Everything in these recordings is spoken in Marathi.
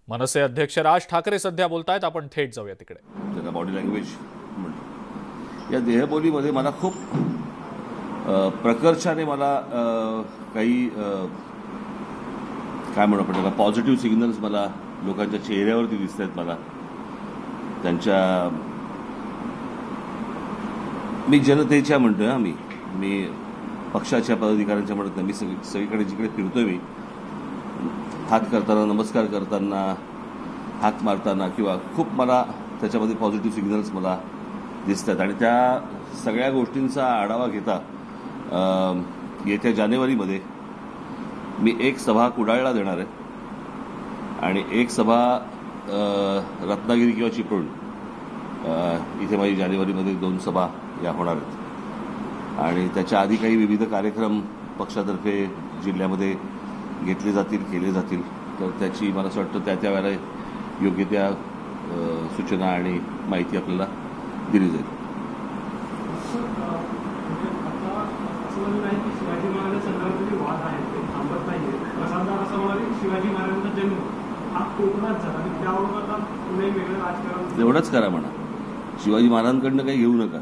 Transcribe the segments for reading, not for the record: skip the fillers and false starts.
मनसे अध्यक्ष राज ठाकरे सध्या बोलतायत, आपण थेट जाऊया तिकडे. त्याला बॉडी लँग्वेज म्हणतो. या देहबोलीमध्ये मला खूप प्रकर्षाने मला काही काय म्हणू आपण त्याला पॉझिटिव्ह सिग्नल्स मला लोकांच्या चेहऱ्यावरती दिसत आहेत. मला त्यांच्या मी जनतेच्या म्हणतोय मी पक्षाच्या पदाधिकाऱ्यांच्या म्हणत नाही. मी सगळीकडे जिकडे फिरतोय मी हात करताना, नमस्कार करताना, हाक मारताना किंवा खूप मला त्याच्यामध्ये पॉझिटिव्ह सिग्नल्स मला दिसत आहेत. आणि त्या सगळ्या गोष्टींचा आढावा घेता येत्या जानेवारीमध्ये मी एक सभा कुडाळला देणार आहे आणि एक सभा रत्नागिरी किंवा चिपळूण इथे माझी जानेवारीमध्ये 2 सभा या होणार आहेत. आणि त्याच्या आधी काही विविध कार्यक्रम पक्षातर्फे जिल्ह्यामध्ये घेतले जातील, केले जातील. तर त्याची मला असं वाटतं त्या वेळेला योग्य त्या सूचना आणि माहिती आपल्याला दिली जाईल. एवढंच करा म्हणा, शिवाजी महाराजांकडनं काही घेऊ नका.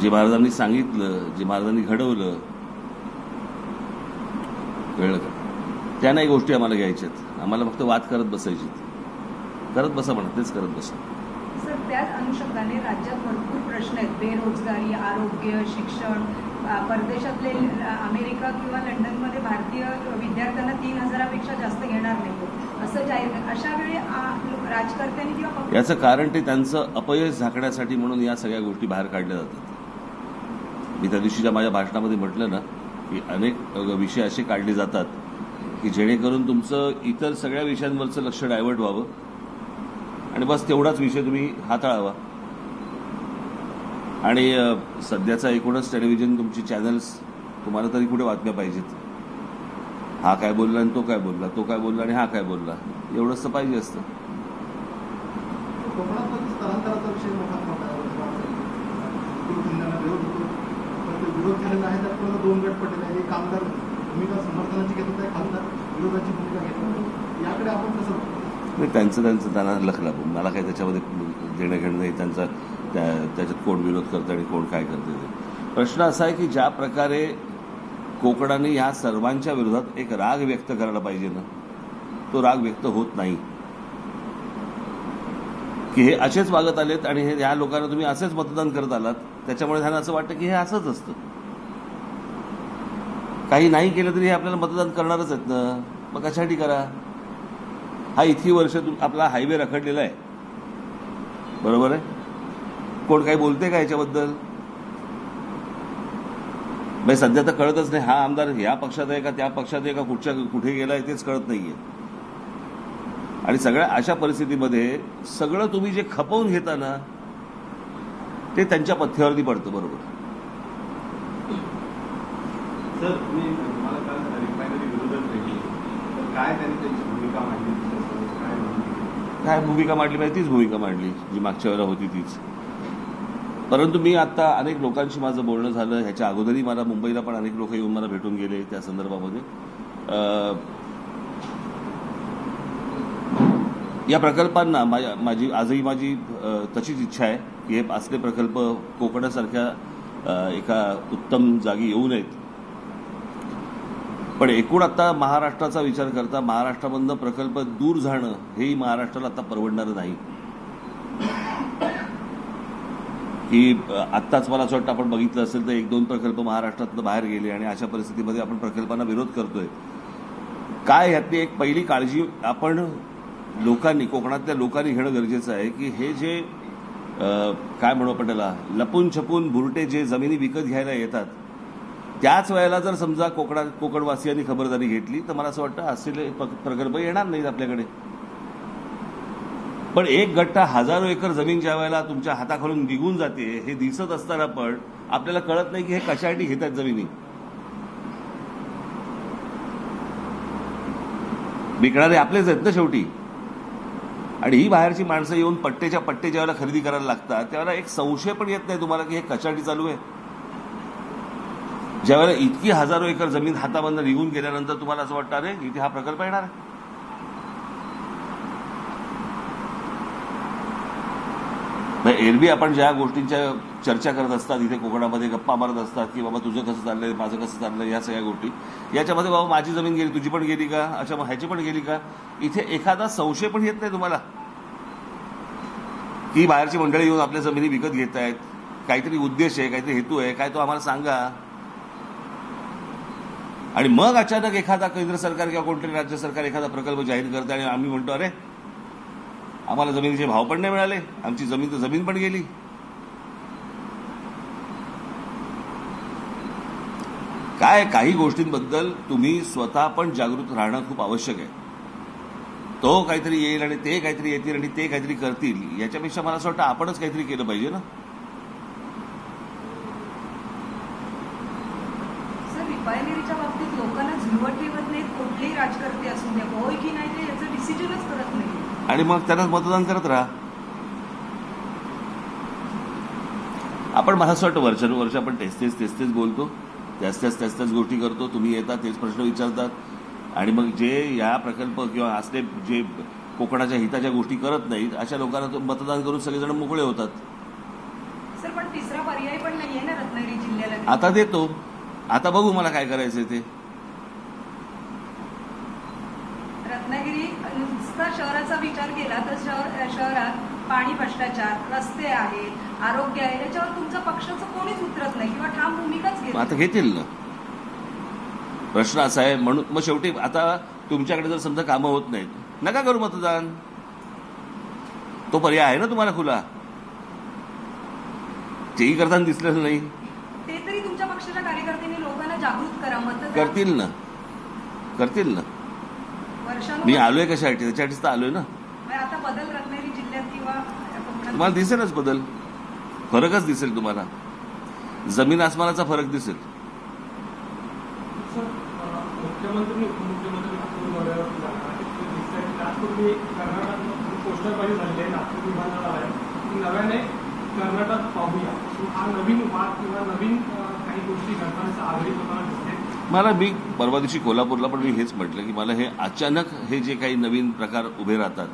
जे महाराजांनी सांगितलं, जे महाराजांनी घडवलं, कळलं का, त्या नाही गोष्टी आम्हाला घ्यायच्यात. आम्हाला फक्त वाद करत बसायची. करत बसा म्हणा, तेच करत बसा. सर, त्याच अनुषंगाने राज्यात भरपूर प्रश्न आहेत. बेरोजगारी, आरोग्य, शिक्षण. परदेशातले अमेरिका किंवा लंडनमध्ये भारतीय विद्यार्थ्यांना 3,000पेक्षा जास्त घेणार नाही असं जाहीर. अशा वेळी राजकर्त्यांनी किंवा याचं कारण ते त्यांचं अपयश झाकण्यासाठी म्हणून या सगळ्या गोष्टी बाहेर काढल्या जातात. मी त्या दिवशीच्या माझ्या भाषणामध्ये म्हटलं ना की अनेक विषय असे काढले जातात की जेणेकरून तुमचं इतर सगळ्या विषयांवरचं लक्ष डायव्हर्ट व्हावं आणि बस तेवढाच विषय तुम्ही हाताळावा. आणि सध्याचा एकूणच टेलिव्हिजन, तुमची चॅनल्स, तुम्हाला तरी कुठे बातम्या पाहिजेत. हा काय बोलला आणि तो काय बोलला, तो काय बोलला आणि हा काय बोलला, एवढंच तर पाहिजे असतं. विरोध झालेला आहे, तर 2 गट पडलेले आहे. एक आमदार भूमिका समर्थनाची घेत आहे, खासदार विरोधाची भूमिका घेत आहे. याकडे आपण कसं नाही, त्यांचं त्यांना लखला. मला काही त्याच्यामध्ये देणं घेणं नाही. त्याच्यात कोण विरोध करतं आणि कोण काय करते ते. प्रश्न असा आहे की ज्या प्रकारे कोकणाने ह्या सर्वांच्या विरोधात एक राग व्यक्त करायला पाहिजे ना, तो राग व्यक्त होत नाही. की हे असेच वागत आलेत आणि ह्या लोकांना तुम्ही असेच मतदान करत आलात, त्याच्यामुळे त्यांना असं वाटतं की हे असंच असतं. काही नाही केलं तरी हे आपल्याला मतदान करणारच आहेत ना, मग कशासाठी करा. हा इतकी वर्ष आपला हायवे रखडलेला आहे, बरोबर आहे. कोण काही बोलते का याच्याबद्दल? म्हणजे सध्या तर कळतच नाही हा आमदार या पक्षात आहे का त्या पक्षात आहे का कुठे गेलाय तेच कळत नाहीये. आणि सगळ्या अशा परिस्थितीमध्ये सगळं तुम्ही जे खपवून घेता ना ते त्यांच्या पथ्यावरती पडतं. बरोबर. सर, मी मला काल रिफायनरी विरोधात भेटली, तर काय त्यांनी त्यांची भूमिका मांडली? काय भूमिका मांडली पाहिजे तीच भूमिका मांडली जी मागच्या वेळेला होती तीच. परंतु मी आता अनेक लोकांशी माझं बोलणं झालं. ह्याच्या अगोदरही मला मुंबईला पण अनेक लोक येऊन मला भेटून गेले त्या संदर्भामध्ये. या प्रकल्पांना आजही माझी तशीच इच्छा आहे की हे असले प्रकल्प कोकणासारख्या एका उत्तम जागी येऊ नयेत. पण एकूण आता महाराष्ट्राचा विचार करता महाराष्ट्रामधनं प्रकल्प दूर जाणं हेही महाराष्ट्राला आता परवडणारं नाही. की आत्ताच मला असं वाटतं आपण बघितलं असेल तर 1-2 प्रकल्प महाराष्ट्रातनं बाहेर गेले आणि अशा परिस्थितीमध्ये आपण प्रकल्पांना विरोध करतोय. काय ह्यातली एक पहिली काळजी आपण लोकांनी, कोकणातल्या लोकांनी घेणं गरजेचं आहे की हे जे काय म्हणू आपण त्याला लपून छपून बुरटे जे जमिनी विकत घ्यायला येतात, त्याच वेळेला जर समजा कोकणवासियांनी खबरदारी घेतली तर मला असं वाटतं असलेले प्रकल्प येणार नाहीत आपल्याकडे. पण एक गट्टा हजारो एकर जमीन ज्या वेळेला तुमच्या हाताखालून निघून जाते हे दिसत असताना पण आपल्याला कळत नाही की हे कशासाठी घेत आहेत जमिनी. विकणारे आपलेच आहेत ना शेवटी. आणि ही बाहेरची माणसं येऊन पट्टेच्या पट्टे ज्यावेळेला खरेदी करायला लागतात त्यावेळेला एक संशय पण येत नाही तुम्हाला की हे कशासाठी चालू आहे. ज्यावेळेला इतकी हजारो एकर जमीन हातामधनं निघून गेल्यानंतर तुम्हाला असं वाटतं अरे इथे हा प्रकल्प येणार आहे. एरवी आपण ज्या गोष्टींच्या चर्चा करत असतात इथे कोकणामध्ये गप्पा मारत असतात की बाबा तुझं कसं चाललंय माझं कसं चाललंय या सगळ्या गोष्टी याच्यामध्ये बाबा माझी जमीन गेली तुझी पण गेली का अच्छा मग ह्याची पण गेली का इथे एखादा संशय पण येत नाही तुम्हाला की बाहेरची मंडळी येऊन आपल्या जमिनी विकत घेत आहेत काहीतरी उद्देश आहे काहीतरी हेतू आहे काय तो आम्हाला सांगा. आणि मग अचानक एखादा केंद्र सरकार किंवा कोणतरी राज्य सरकार एखादा प्रकल्प जाहीर करते आणि आम्ही म्हणतो अरे आम्हाला जमिनीचे भाव पण नाही मिळाले आमची जमीन तर जमीन पण गेली. काय काही गोष्टींबद्दल तुम्ही स्वतः पण जागृत राहणं खूप आवश्यक आहे. तो काहीतरी येईल आणि ते काहीतरी येतील आणि ते काहीतरी करतील याच्यापेक्षा मला असं वाटतं आपणच काहीतरी केलं पाहिजे ना. रिफायनरीच्या बाबतीत लोकांना झुलवत ठेवत नाहीत कुठलेही राजकारते असून द्या होय की नाही ते याचं डिसिजनच करत नाही आणि मग त्यांनाच मतदान करत राहा. आपण मला असं वाटतं वर्षानुवर्ष आपण तेच बोलतो त्याच गोष्टी करतो. तुम्ही येतात तेच प्रश्न विचारतात आणि मग जे या प्रकल्प किंवा असले जे कोकणाच्या हिताच्या गोष्टी करत नाहीत अशा लोकांना मतदान करून सगळेजण मोकळे होतात. सर पण तिसरा पर्याय पण नाहीये ना रत्नागिरी जिल्ह्याला. आता देतो आता बघू मला काय करायचंय ते. रत्नागिरी नुसता शहराचा विचार केला तर शहरात पाणी भ्रष्टाचार रस्ते आहेत आरोग्य आहे याच्यावर तुमच्या पक्षाचं कोणीच उतरत नाही किंवा ठाम भूमिकाच घेत. आता घेतील ना. प्रश्न असा आहे म्हणून मग शेवटी आता तुमच्याकडे जर समजा कामं होत नाहीत नका करू मतदान. तो पर्याय आहे ना तुम्हाला खुला. तेही करताना दिसलेलं नाही. ते तरी तुमच्या पक्षाच्या कार्यकर्त्यांनी लोकांना जागृत करा मतदान करतील ना. मी आलोय कशासाठी त्याच्यासाठीच तर आलोय ना. आता बदल रत्नागिरी जिल्ह्यात किंवा तुम्हाला दिसेलच बदल फरकच दिसेल तुम्हाला जमीन आसमानाचा फरक दिसेल. मुख्यमंत्री उपमुख्यमंत्री नागपूर दौऱ्यावरती जाणार कर्नाटक पोस्टरबाजी झालेली आहे नागपूर विभागाला आहे नव्याने कर्नाटक पाहूया हा नवीन वाद किंवा नवीन काही गोष्टी घडताना आघाडी होताना दिसते. मला मी परवा दिवशी कोल्हापूरला पण मी हेच म्हटलं की मला हे अचानक हे जे काही नवीन प्रकार उभे राहतात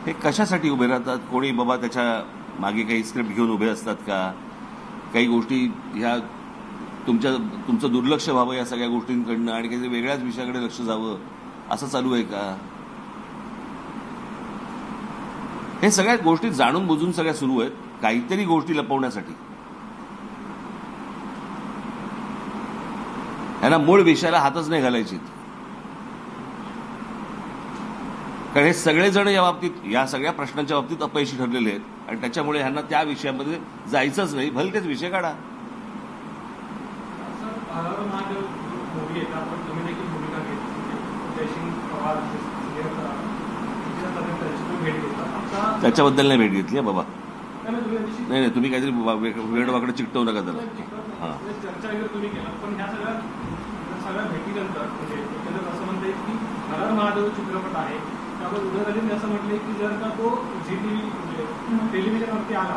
हे कशासाठी उभे राहतात. कोणी बाबा त्याच्या मागे काही स्क्रिप्ट घेऊन उभे असतात का काही गोष्टी ह्या तुमचं दुर्लक्ष व्हावं या सगळ्या गोष्टींकडनं आणि काही वेगळ्याच विषयाकडे लक्ष जावं असं चालू आहे का. हे सगळ्या गोष्टी जाणून बुजून सगळ्या सुरू आहेत काहीतरी गोष्टी लपवण्यासाठी. ह्यांना मूळ विषयाला हातच नाही घालायची कारण हे सगळेजण या बाबतीत या सगळ्या प्रश्नांच्या बाबतीत अपयशी ठरलेले आहेत आणि त्याच्यामुळे ह्यांना त्या विषयामध्ये जायचंच नाही. भलतेच विषय काढा. मोदी येतात पण तुम्ही देखील भूमिका घेतली जयसिंग पवार भेट घेतात त्याच्याबद्दल नाही भेट घेतली बाबा. नाही तुम्ही काहीतरी वेडवाकडे चिकटवू नका त्याला. चर्चा वगैरे तुम्ही केला पण ह्या सगळ्या भेटीनंतर म्हणजे असं म्हणता येईल की हर महादेव चित्रपट आहे त्यावर उदयनराजेंनी असं म्हटलंय की जर का तो झी टीव्ही म्हणजे टेलिव्हिजनवरती आला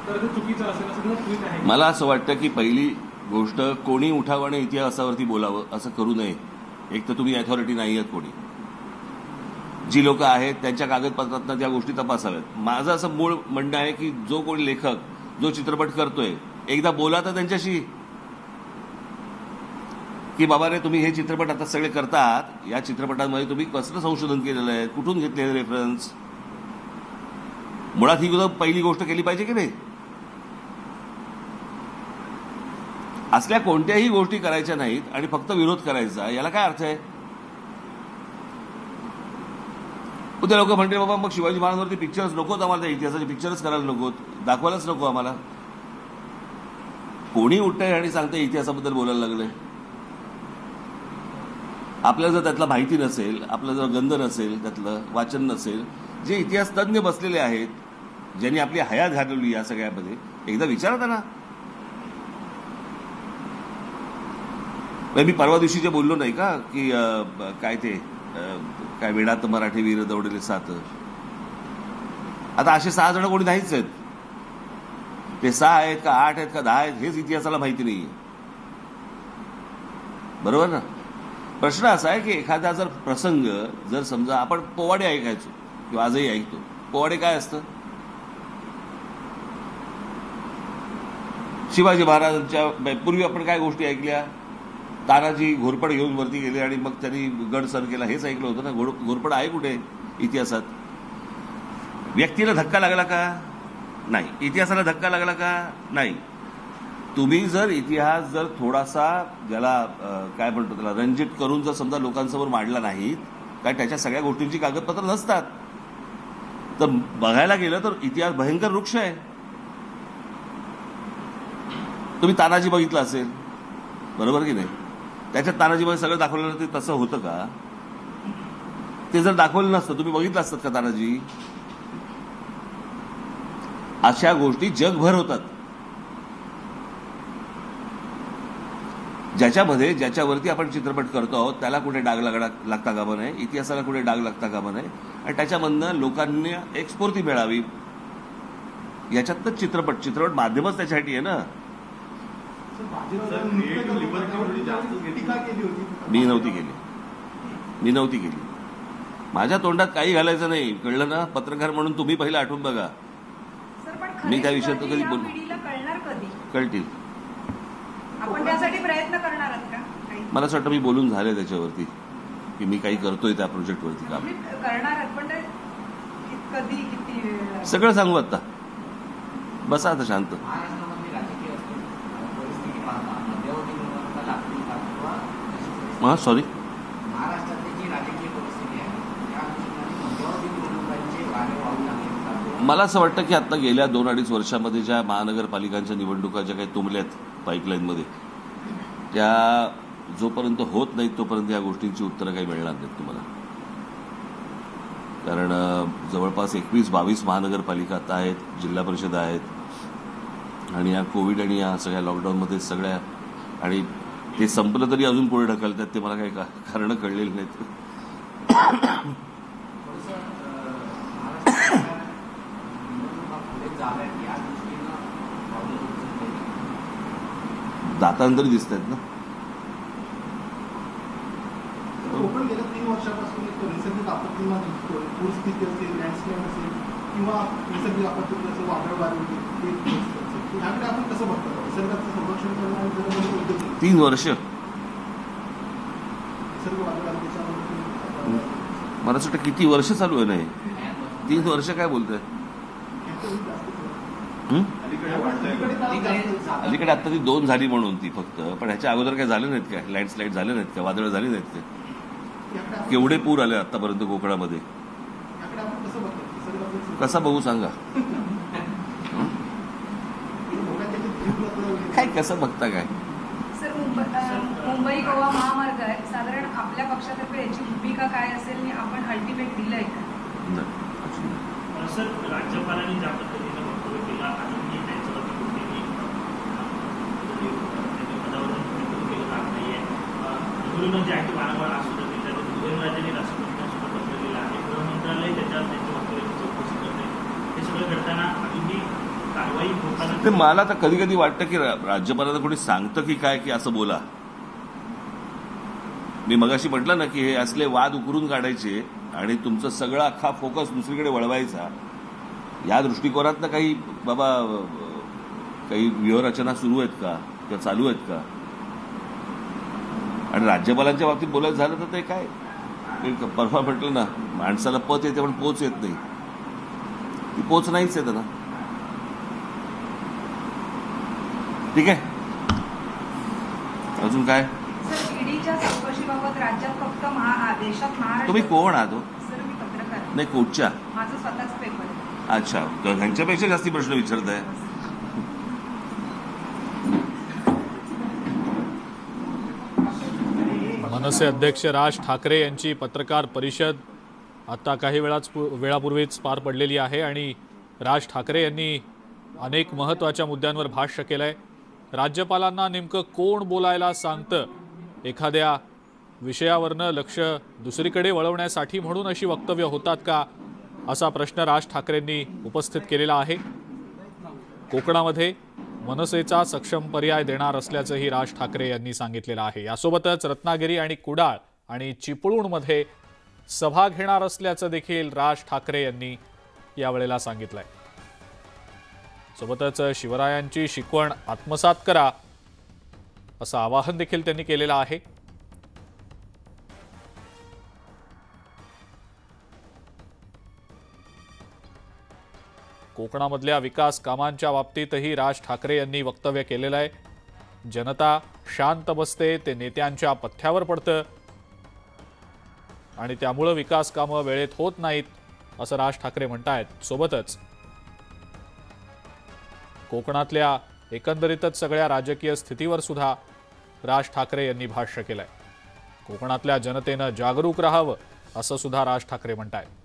तर ते चुकीचं असेल असं ट्विट आहे. मला असं वाटतं की पहिली गोष्ट कोणी उठावं आणि इतिहासावरती बोलावं असं करू नये. एक तर तुम्ही अथॉरिटी नाही आहात कोणी. जी लोक आहेत त्यांच्या कागदपत्रातनं त्या गोष्टी तपासाव्यात. माझं असं मूळ म्हणणं आहे की जो कोणी लेखक जो चित्रपट करतोय एकदा बोला तर त्यांच्याशी की बाबा रे तुम्ही हे चित्रपट आता सगळे करतात या चित्रपटांमध्ये तुम्ही कसलं संशोधन केलेलं आहे कुठून घेतलेलं रेफरन्स. मुळात ही पहिली गोष्ट केली पाहिजे की नाही. असल्या कोणत्याही गोष्टी करायच्या नाहीत आणि फक्त विरोध करायचा याला काय अर्थ आहे. उद्या लोक म्हणते बाबा मग शिवाजी महाराजांवरती पिक्चर्स नकोत आम्हाला त्या इतिहासाचे पिक्चरच करायला नकोत दाखवायलाच नको आम्हाला. कोणी उठतंय आणि सांगतंय इतिहासाबद्दल बोलायला लागलंय. आपल्याला जर त्यातला माहिती नसेल आपल्याला जर गंध नसेल त्यातलं वाचन नसेल जे इतिहास तज्ज्ञ बसलेले आहेत ज्यांनी आपली हयात घालवली या सगळ्यामध्ये एकदा विचारा त्यांना. मी परवा दिवशी जे बोललो नाही का की काय ते काय वेडात मराठी वीर दौडले सात आता असे 6 जण कोणी नाहीच आहेत. ते 6 आहेत का 8 आहेत का 10 आहेत हेच इतिहासाला माहिती नाहीये. बरोबर ना. प्रश्न असा आहे की एखादा जर प्रसंग जर समजा आपण पोवाडे ऐकायचो किंवा आजही ऐकतो, पोवाडे काय असतं? शिवाजी महाराजांच्या पूर्वी आपण काय गोष्टी ऐकल्या? तानाजी घोरपड घेऊन वरती गेले आणि मग त्यांनी गड सर केला, हेच ऐकलं होतं ना. घोरपड आहे कुठे इतिहासात? व्यक्तीला धक्का लागला का? नाही. इतिहासाला धक्का लागला का? नाही. तुम्ही जर इतिहास जर थोडासा ज्याला काय म्हणतो त्याला रंजित करून जर समजा लोकांसमोर मांडला नाहीत, काय त्याच्या सगळ्या गोष्टींची कागदपत्र नसतात, तर बघायला गेलं तर इतिहास भयंकर वृक्ष आहे. तुम्ही तानाजी बघितलं असेल, बरोबर की नाही? त्याच्यात तानाजीमध्ये सगळं दाखवलेलं ते तसं होतं का? ते जर दाखवलं नसतं तुम्ही बघितलं असतात का तानाजी? अशा गोष्टी जगभर होतात, ज्याच्यावरती आपण चित्रपट करतो आहोत त्याला कुठे डाग लागता कामा नये, इतिहासाला कुठे डाग लागता कामा नये, आणि त्याच्यामधनं लोकांनी एक स्फूर्ती मिळावी. याच्यातच चित्रपट माध्यमच त्याच्यासाठी आहे ना. मी नव्हती केली. माझ्या तोंडात काही घालायचं नाही, कळलं ना? पत्रकार म्हणून तुम्ही पहिला आठवून बघा. मी त्या विषयात कधी कळतील. आपण त्यासाठी प्रयत्न करणार आहात का? मला असं वाटतं मी बोलून झाले त्याच्यावरती की मी काही करतोय त्या प्रोजेक्टवरती काम करणार आहात, पण कधी किती वेळ? सगळं सांगू आता. बसा आता शांत. सॉरी. मला असं वाटतं की आता गेल्या 2-2.5 वर्षामध्ये ज्या महानगरपालिकांच्या निवडणुका ज्या काही तुंबल्यात पाईपलाईनमध्ये, त्या जोपर्यंत होत नाहीत तोपर्यंत या गोष्टींची उत्तरं काही मिळणार नाहीत तुम्हाला. कारण जवळपास 21-22 महानगरपालिका आता आहेत, जिल्हा परिषद आहेत, आणि या कोविड आणि या सगळ्या लॉकडाऊनमध्ये सगळ्या, आणि ते संपलं तरी अजून पुढे ढकलतात, ते मला काही कारणं कळलेली नाहीत. दातांतरी दिसत आहेत ना. कोकण गेल्या 3 वर्षापासून नैसर्गिक आपत्तींना पूरस्थिती असेल, लँडस्लाईड असेल किंवा नैसर्गिक आपत्ती असेल, वादळवारी असेल, याकडे आपण कसं बघतो? निसर्गाचं संरक्षण करणं आणि जगण्याचे उद्योग 3 वर्ष निसर्ग वादळाला त्याच्यावर मला असं वाटतं किती वर्ष चालू आहे नाही? 3 वर्ष काय बोलतोय? अलीकडे आता ती 2 झाली म्हणून ती फक्त, पण ह्याच्या अगोदर काय झालं नाहीत काय? लँडस्लाईड झाले नाहीत का? वादळ झाली नाहीत ते? केवढे पूर आले आतापर्यंत कोकणामध्ये? कसा बघू सांगा? काय कसं बघता काय? सर, मुंबई गोवा महामार्ग आहे, साधारण आपल्या पक्षातर्फे याची भूमिका काय असेल आणि आपण अल्टिमेट दिलंय का? सर, राज्यपालांनी ज्या पद्धतीनं वक्तव्य केलं, अजूनही त्यांच्यावरती कुठेही पदावरून केलं जात नाहीये. मुलीनं जे आहे वारंवार आसून दिलं, उदयनराजेंनी राष्ट्रपतींना सुद्धा पत्र दिलं आहे, गृहमंत्रालय त्याच्यावर त्यांच्या वक्तव्याची चौकशी करते. हे सगळं घडताना अजूनही कारवाई होताना ते मला तर कधी कधी वाटतं की राज्यपालांना कोणी सांगतं की काय की असं बोला. मी मगाशी म्हटलं ना की हे असले वाद उकरून काढायचे आणि तुमचं सगळं अख्खा फोकस दुसरीकडे वळवायचा, या दृष्टिकोनातनं काही बाबा काही व्यूहरचना सुरू आहेत का किंवा चालू आहेत का? आणि राज्यपालांच्या बाबतीत बोलायचं झालं तर ते काय, परवा म्हटलं ना, माणसाला पत येते पण पोच येत नाही. ती पोच नाहीच येत ना. ठीक आहे, अजून काय? सर, ईडीच्या चौकशीबाबत राज्यात फक्त देशात महाराष्ट्र. तुम्ही कोण आहात? सर, मी पत्रकार. नाही, कोर्टच्या? माझं स्वतःच पेपर आहे. अच्छा, ह्यांच्यापेक्षा जास्ती प्रश्न विचारताय. मनसे अध्यक्ष राज ठाकरे यांची पत्रकार परिषद आता काही वेळापूर्वीच पार पडलेली आहे आणि राज ठाकरे यांनी अनेक महत्त्वाच्या मुद्द्यांवर भाष्य केलंय. राज्यपालांना नेमकं कोण बोलायला सांगतं? एखाद्या विषयावरनं लक्ष दुसरीकडे वळवण्यासाठी म्हणून अशी वक्तव्य होतात का, असा प्रश्न राज ठाकरेंनी उपस्थित केलेला आहे. कोकणामध्ये मनसेचा सक्षम पर्याय देणार असल्याचंही राज ठाकरे यांनी सांगितलेलं आहे। यासोबतच रत्नागिरी आणि कुडाळ आणि चिपळूणमध्ये सभा घेणार असल्याचं देखील राज ठाकरे यांनी यावेळेला सांगितलंय। सोबतच शिवरायांची शिकवण आत्मसात करा असं आवाहन देखील त्यांनी केलेलं आहे। कोकणामधल्या विकास कामांच्या बाबतीतही राज ठाकरे यांनी वक्तव्य केलेलं आहे। जनता शांत बसते ते नेत्यांच्या पथ्यावर पडतं आणि त्यामुळे विकास कामं वेळेत होत नाहीत असं राज ठाकरे म्हणतायत। सोबतच कोकणातल्या एकंदरीतच सगळ्या राजकीय स्थितीवर सुद्धा राज ठाकरे यांनी भाष्य केलंय। कोकणातल्या जनतेनं जागरूक राहावं असं सुद्धा राज ठाकरे म्हणतायत।